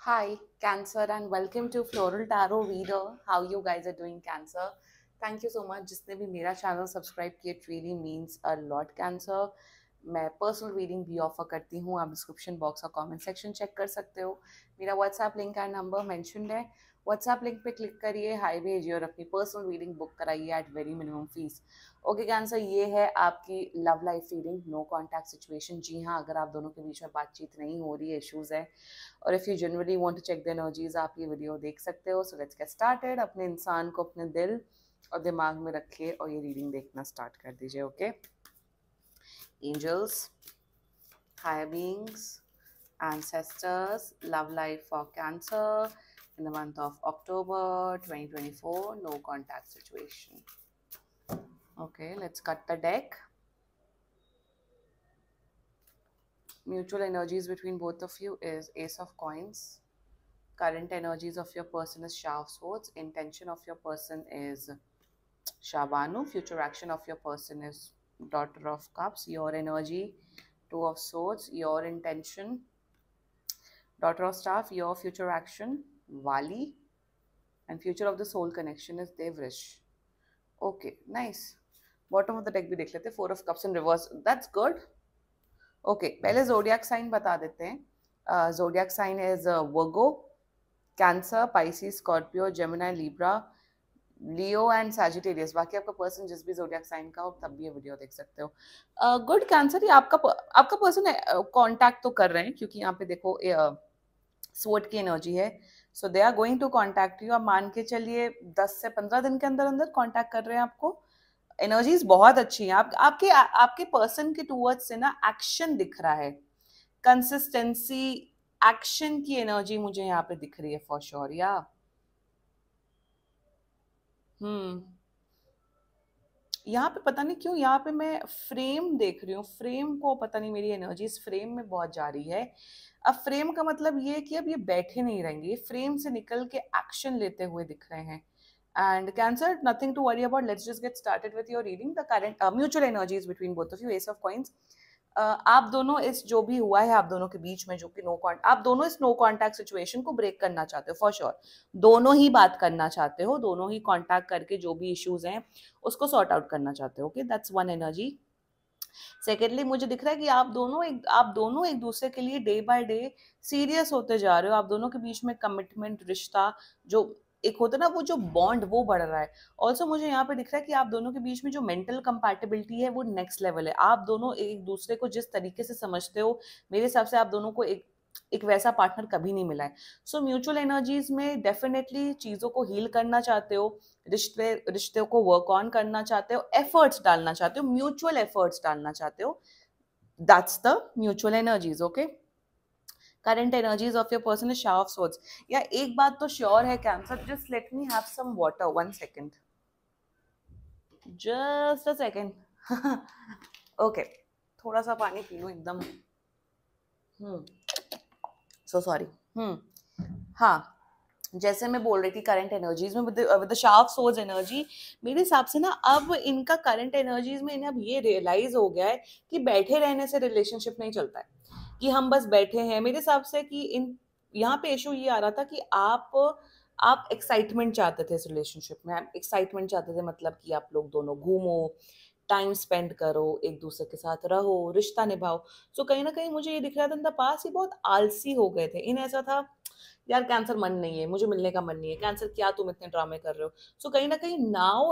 Hi, Cancer, and welcome to Floral Tarot Reader. How you guys are doing, Cancer? Thank you so much. जिसने भी मेरा channel subscribe किया, it really means a lot, Cancer. मैं personal reading भी offer करती हूँ. आप description box और कमेंट सेक्शन चेक कर सकते हो. मेरा WhatsApp link and number mentioned है. व्हाट्सएप लिंक पे क्लिक करिए, हाई भेजिए और अपनी पर्सनल रीडिंग बुक कराइए at very minimum fees. Okay Cancer, ये है आपकी love life reading, no contact situation. जी हाँ, अगर आप दोनों के बीच में बातचीत नहीं हो रही है, इश्यूज है, और if you generally want to check the energies, आप ये वीडियो देख सकते हो. So let's get started. अपने इंसान को अपने दिल और दिमाग में रखिए और ये रीडिंग देखना स्टार्ट कर दीजिए. Okay angels, higher beings, ancestors, love life for Cancer in the month of October 2024, no contact situation. Okay, let's cut the deck. Mutual energies between both of you is Ace of Coins. Current energies of your person is Shah of Swords. Intention of your person is Shabanu. Future action of your person is Daughter of Cups. Your energy, Two of Swords. Your intention, Daughter of Staff. Your future action, Vali. And future of the soul connection is Devrish. Okay, nice. Bottom of the deck भी देख लेते हैं. Four of Cups in reverse. That's good. Okay, पहले zodiac sign बता देते हैं. Zodiac sign is Virgo, Cancer, Pisces, Scorpio, Gemini, Libra, Leo and Sagittarius. बाकी आपका पर्सन जिस भी जोडियक साइन का हो तब भी ये वीडियो देख सकते हो. गुड कैंसर, ये आपका पर्सन कांटेक्ट तो कर रहे हैं, क्योंकि यहाँ पे देखो स्वॉर्ड की एनर्जी है. So they are going to contact you. आप मान के चलिए 10 से 15 दिन के अंदर अंदर कांटेक्ट कर रहे हैं आपको. एनर्जीज बहुत अच्छी हैं. आपके पर्सन के टूवर्ड्स से ना एक्शन दिख रहा है, कंसिस्टेंसी, एक्शन की एनर्जी मुझे यहाँ पे दिख रही है फॉर श्योर. या यहाँ पे पता नहीं क्यों, यहाँ पे मैं फ्रेम देख रही हूँ. फ्रेम को पता नहीं, मेरी एनर्जी इस फ्रेम में बहुत जा रही है. अब फ्रेम का मतलब ये है कि अब ये बैठे नहीं रहेंगे, ये फ्रेम से निकल के एक्शन लेते हुए दिख रहे हैं. And cancer, nothing to worry about. Let's just get started with your reading. The current mutual energies between both of you. Ace of coins. आप दोनों इस जो भी हुआ है आप दोनों के बीच में, जो कि आप दोनों इस नो कॉन्टैक्ट सिचुएशन को ब्रेक करना चाहते हो फॉर श्योर. दोनों ही बात करना चाहते हो, दोनों ही कॉन्टैक्ट करके जो भी इश्यूज हैं उसको सॉर्ट आउट करना चाहते हो. Okay, that's one energy. Secondly, मुझे दिख रहा है कि आप दोनों एक दूसरे के लिए डे बाय डे सीरियस होते जा रहे हो. आप दोनों के बीच में कमिटमेंट, रिश्ता, जो एक होता है ना, वो जो बॉन्ड, वो बढ़ रहा है. ऑल्सो मुझे यहाँ पे दिख रहा है कि आप दोनों के बीच में जो मेंटल कंपैटिबिलिटी है वो नेक्स्ट लेवल है. आप दोनों एक दूसरे को जिस तरीके से समझते हो, मेरे हिसाब से आप दोनों को एक वैसा पार्टनर कभी नहीं मिला है. सो म्यूचुअल एनर्जीज में डेफिनेटली चीजों को हील करना चाहते हो, रिश्ते को वर्क ऑन करना चाहते हो, एफर्ट्स डालना चाहते हो, म्यूचुअल एफर्ट्स डालना चाहते हो. That's the mutual energies. Okay, current energies of your person is शाह ऑफ सोर्ड्स. या एक बात तो श्योर है cancer, just let me have some water. 1 second, just a second. Okay, थोड़ा सा पानी पी लो एकदम. So sorry. हाँ, जैसे मैं बोल रही थी करंट एनर्जीज में विद द शाह ऑफ सोर्ड्स एनर्जी, मेरे हिसाब से ना अब इनका करंट एनर्जीज में इन्हें अब ये रियलाइज हो गया है कि बैठे रहने से रिलेशनशिप नहीं चलता है, कि हम बस बैठे हैं. मेरे हिसाब से कि इन यहाँ पे इशू ये आ रहा था कि आप एक्साइटमेंट चाहते थे इस रिलेशनशिप में. आप एक्साइटमेंट चाहते थे, मतलब कि आप लोग दोनों घूमो, टाइम स्पेंड करो, एक दूसरे के साथ रहो, रिश्ता निभाओ. सो कहीं ना कहीं मुझे ये दिख रहा था इन द पास ही बहुत आलसी हो गए थे. इन्हें ऐसा था, यार कैंसर मन नहीं है, मुझे मिलने का मन नहीं है. कैंसर, क्या तुम इतने ड्रामे कर रहे हो. सो कहीं ना कहीं नाउ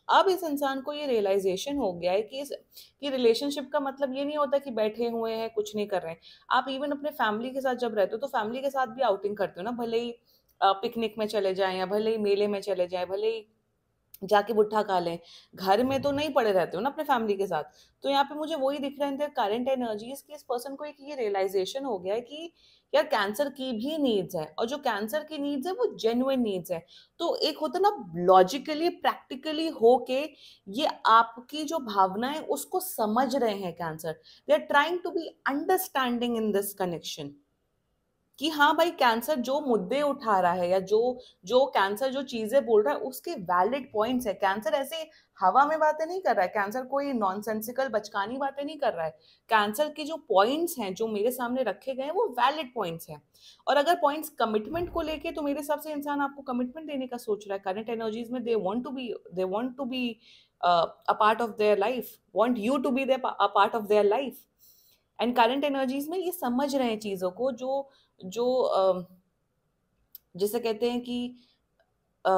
अब इस इंसान को ये रियलाइजेशन हो गया है कि रिलेशनशिप का मतलब ये नहीं होता कि बैठे हुए हैं कुछ नहीं कर रहे हैं. आप इवन अपने फैमिली के साथ जब रहते हो तो फैमिली के साथ भी आउटिंग करते हो ना, भले ही पिकनिक में चले जाएं या भले ही मेले में चले जाएं, भले ही जाके बुट्ठा खा लें, घर में तो नहीं पड़े रहते हो ना अपने फैमिली के साथ. तो यहाँ पे मुझे वही दिख रहा है करंट एनर्जीज कि इस पर्सन को एक ये रियलाइजेशन हो गया है कि यार कैंसर की भी नीड्स है, और जो कैंसर की नीड्स है वो जेन्युइन नीड्स है. तो एक होता ना, लॉजिकली प्रैक्टिकली होके ये आपकी जो भावना है उसको समझ रहे हैं cancer. They are trying to be understanding in this connection. कि हाँ भाई, कैंसर जो मुद्दे उठा रहा है या जो जो कैंसर जो चीजें बोल रहा है उसके वैलिड पॉइंट्स है। कैंसर ऐसे हवा में बातें नहीं कर रहा है, कैंसर कोई नॉनसेंसिकल बचकानी बातें नहीं कर रहा है। कैंसर के जो पॉइंट्स हैं जो मेरे सामने रखे गए हैं वो वैलिड पॉइंट्स हैं। और अगर पॉइंट्स कमिटमेंट को लेके, तो मेरे हिसाब से इंसान आपको कमिटमेंट देने का सोच रहा है। करंट एनर्जीज में they want to be a part of their life, want you to be a part of their life। And current energies में ये समझ रहे हैं चीजों को, जो जो जिसे कहते हैं कि अ,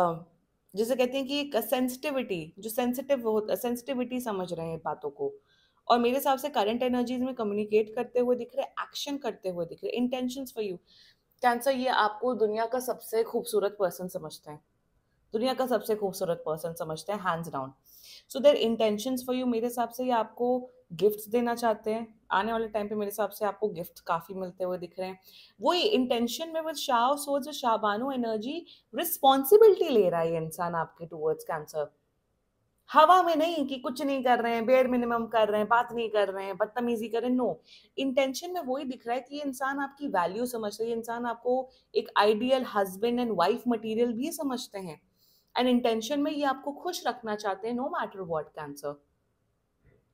जिसे कहते हैं कि एक सेंसिटिविटी, जो सेंसिटिविटी समझ रहे हैं बातों को। और मेरे हिसाब से करंट एनर्जीज में कम्युनिकेट करते हुए दिख रहे, एक्शन करते हुए दिख रहे, इंटेंशंस फॉर यू। कैंसर ये आपको दुनिया का सबसे खूबसूरत पर्सन समझते हैं, दुनिया का सबसे खूबसूरत पर्सन समझते हैं, hands down. So their intentions for you, मेरे हिसाब से ये आपको गिफ्ट्स देना चाहते हैं। आने वाले टाइम पे मेरे हिसाब से आपको गिफ्ट काफी मिलते हुए दिख रहे हैं। वही इंटेंशन में, विद शाह सोच शाहबानो एनर्जी, रिस्पॉन्सिबिलिटी ले रहा है ये इंसान आपके टूवर्ड्स कैंसर। हवा में नहीं कि कुछ नहीं कर रहे हैं, बेयर मिनिमम कर रहे हैं, बात नहीं कर रहे हैं, बदतमीजी कर रहे हैं, नो। इंटेंशन में वही दिख रहा है कि ये इंसान आपकी वैल्यू समझते हैं, ये इंसान आपको एक ideal husband and wife material भी समझते हैं। एंड इंटेंशन में ये आपको खुश रखना चाहते हैं, नो मैटर व्हाट कैंसर।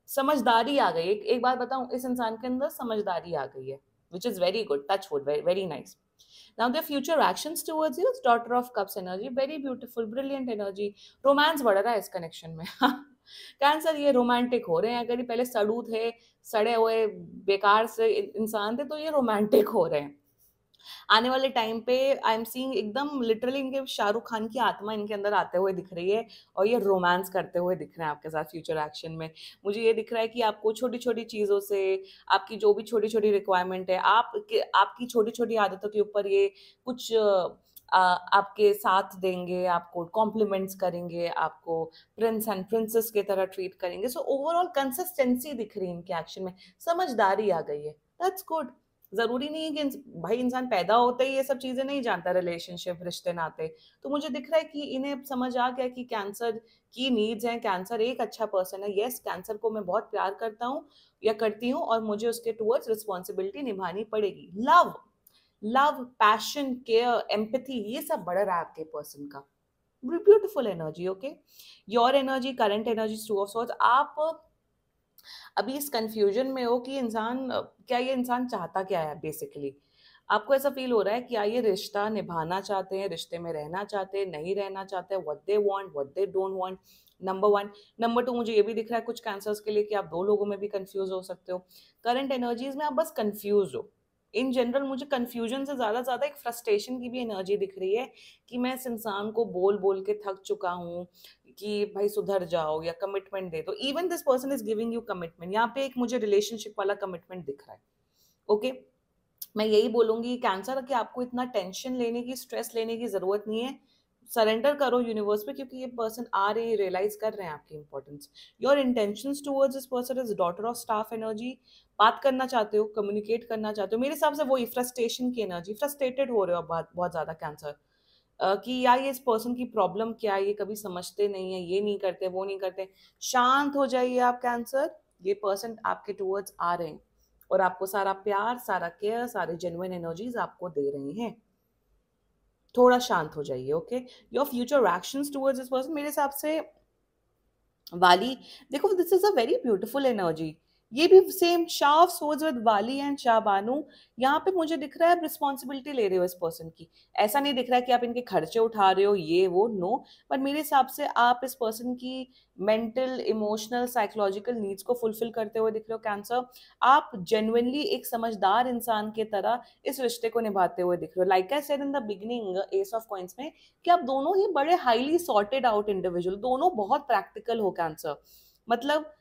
समझदारी आ गई, एक बात बताऊं, इस इंसान के अंदर समझदारी आ गई है, which is very good, touch wood, very nice. Now their future actions towards you is daughter of cups energy, very beautiful, brilliant energy। Romance बढ़ रहा है इस कनेक्शन में। कैंसर ये रोमांटिक हो रहे हैं। अगर ये पहले सड़ू थे, सड़े हुए बेकार से इंसान थे, तो ये रोमांटिक हो रहे हैं। आने वाले टाइम पे आई एम सीइंग एकदम लिटरली इनके शाहरुख खान की आत्मा इनके अंदर आते हुए दिख रही है, और ये रोमांस करते हुए दिख रहे हैं आपके साथ फ्यूचर एक्शन में। मुझे ये दिख रहा है कि आपको छोटी छोटी चीज़ों से, आपकी जो भी छोटी छोटी रिक्वायरमेंट है, आपकी छोटी छोटी आदतों के ऊपर ये कुछ आपके साथ देंगे, आपको कॉम्प्लीमेंट्स करेंगे, आपको प्रिंस एंड प्रिंसेस की तरह ट्रीट करेंगे। सो ओवरऑल कंसिस्टेंसी दिख रही है इनके एक्शन में, समझदारी आ गई है, दैट्स गुड। जरूरी नहीं है कि भाई इंसान पैदा होते ही ये सब चीजें नहीं जानता, रिलेशनशिप, रिश्ते नाते। तो मुझे दिख रहा है कि इन्हें समझ आ गया कि कैंसर की नीड्स हैं, कैंसर एक अच्छा पर्सन है। यस, कैंसर को मैं बहुत प्यार करता हूँ या करती हूँ, और मुझे उसके टुवर्ड्स रिस्पॉन्सिबिलिटी निभानी पड़ेगी। Love, love, passion, care, empathy, ये सब बढ़ रहा है आपके पर्सन का। Beautiful energy. Okay, your energy, current energy, two of swords. आप अभी इस कंफ्यूजन में हो कि इंसान, क्या ये इंसान चाहता क्या है बेसिकली। आपको ऐसा फील हो रहा है कि ये रिश्ता निभाना चाहते हैं, रिश्ते में रहना चाहते हैं, नहीं रहना चाहते हैं, what they want, what they don't want, number one. Number two, मुझे ये भी दिख रहा है कुछ कैंसर्स के लिए कि आप दो लोगों में भी कंफ्यूज हो सकते हो। करंट एनर्जीज में आप बस कंफ्यूज हो। इन जनरल मुझे कंफ्यूजन से ज्यादा एक फ्रस्ट्रेशन की भी एनर्जी दिख रही है, कि मैं इस इंसान को बोल बोल के थक चुका हूँ कि भाई सुधर जाओ या कमिटमेंट दे दो। Even this person is giving you commitment, यहाँ पे एक मुझे रिलेशनशिप वाला कमिटमेंट दिख रहा है। ओके, मैं यही बोलूंगी कैंसर कि आपको इतना टेंशन लेने की, स्ट्रेस लेने की जरूरत नहीं है। सरेंडर करो यूनिवर्स पे, क्योंकि ये पर्सन आ रहे हैं, रियलाइज कर रहे हैं आपकी importance. Your intentions towards this person is daughter of staff energy. बात करना चाहते हो, कम्युनिकेट करना चाहते हो, मेरे हिसाब से वही फ्रस्ट्रेशन की एनर्जी, फ्रस्ट्रेटेड हो रहे हो बहुत बहुत ज्यादा कैंसर, कि यार ये इस पर्सन की प्रॉब्लम क्या है, ये कभी समझते नहीं है, ये नहीं करते, वो नहीं करते। शांत हो जाइए आप कैंसर, ये पर्सन आपके टूवर्ड्स आ रहे हैं, और आपको सारा प्यार, सारा केयर, सारे जेन्युइन एनर्जीज आपको दे रहे हैं। थोड़ा शांत हो जाइए। Okay, your future actions towards this person, मेरे हिसाब से वाली, देखो this is a very beautiful energy. ये भी same Shah of swords with वाली एंड शाह बानू। यहाँ पे मुझे दिख रहा है रिस्पॉन्सिबिलिटी ले रहे हो इस पर्सन की। ऐसा नहीं दिख रहा है कि आप इनके खर्चे उठा रहे हो, ये वो, नो। पर मेरे हिसाब से आप इस पर्सन की मेंटल, इमोशनल, साइकोलॉजिकल नीड्स को फुलफिल करते हुए दिख रहे हो कैंसर। आप जेन्युइनली एक समझदार इंसान के तरह इस रिश्ते को निभाते हुए दिख रहे हो। Like I said in the beginning, S of coins में, कि आप दोनों ही बड़े हाईली सॉर्टेड आउट इंडिविजुअल, दोनों बहुत प्रैक्टिकल हो कैंसर। मतलब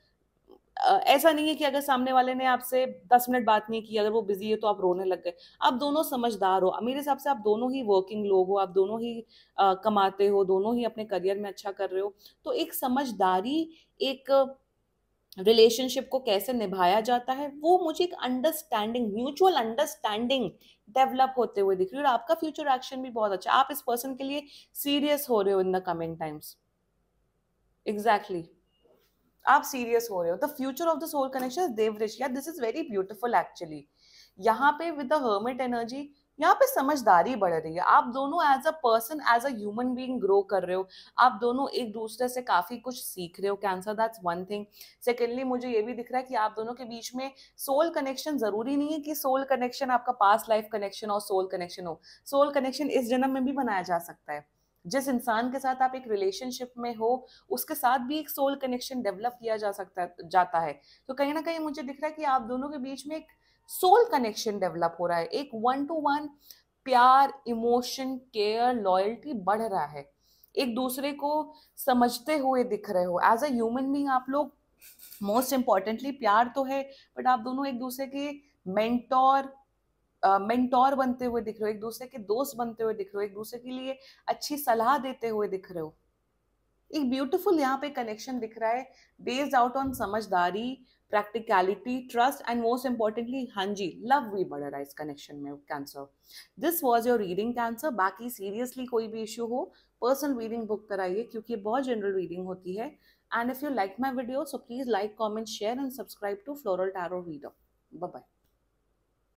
ऐसा नहीं है कि अगर सामने वाले ने आपसे 10 मिनट बात नहीं की, अगर वो बिजी है तो आप रोने लग गए। आप दोनों समझदार हो, मेरे हिसाब से आप दोनों ही वर्किंग लोग हो, आप दोनों ही कमाते हो, दोनों ही अपने करियर में अच्छा कर रहे हो। तो एक समझदारी, एक रिलेशनशिप को कैसे निभाया जाता है, वो मुझे एक अंडरस्टैंडिंग, म्यूचुअल अंडरस्टैंडिंग डेवलप होते हुए दिख रही है। और आपका फ्यूचर एक्शन भी बहुत अच्छा, आप इस पर्सन के लिए सीरियस हो रहे हो in the coming times. Exactly, आप सीरियस हो रहे हो। The future of the soul connection देवऋषि, this is very beautiful actually. यहाँ पे विद द हर्मिट एनर्जी, यहाँ पे समझदारी बढ़ रही है, आप दोनों as a person, as a human being grow कर रहे हो, आप दोनों एक दूसरे से काफी कुछ सीख रहे हो cancer, that's one thing. Secondly मुझे ये भी दिख रहा है कि आप दोनों के बीच में सोल कनेक्शन, जरूरी नहीं है कि सोल कनेक्शन आपका पास्ट लाइफ कनेक्शन और सोल कनेक्शन हो, सोल कनेक्शन इस जन्म में भी बनाया जा सकता है। जिस इंसान के साथ आप एक रिलेशनशिप में हो उसके साथ भी एक सोल कनेक्शन डेवलप किया जा सकता है, जाता है। तो कहीं ना कहीं मुझे दिख रहा है कि आप दोनों के बीच में एक सोल कनेक्शन डेवलप हो रहा है, एक वन टू वन प्यार, इमोशन, केयर, लॉयल्टी बढ़ रहा है, एक दूसरे को समझते हुए दिख रहे हो एज अ ह्यूमन बीइंग आप लोग। मोस्ट इंपॉर्टेंटली प्यार तो है, बट आप दोनों एक दूसरे के मेंटोर, मेंटोर बनते हुए दिख रहे हो, एक दूसरे के दोस्त बनते हुए दिख रहे हो, एक दूसरे के लिए अच्छी सलाह देते हुए दिख रहे हो। एक ब्यूटीफुल यहाँ पे कनेक्शन दिख रहा है, बेस्ड आउट ऑन समझदारी, practicality, trust and most importantly हाँ जी लव भी बढ़ रहा है इस कनेक्शन में cancer. This was your reading cancer. बाकी सीरियसली कोई भी इश्यू हो पर्सनल रीडिंग बुक कराइए, क्योंकि ये बहुत जनरल रीडिंग होती है। And if you like my video so please like, comment, share and subscribe to floral tarot reader. Bye bye.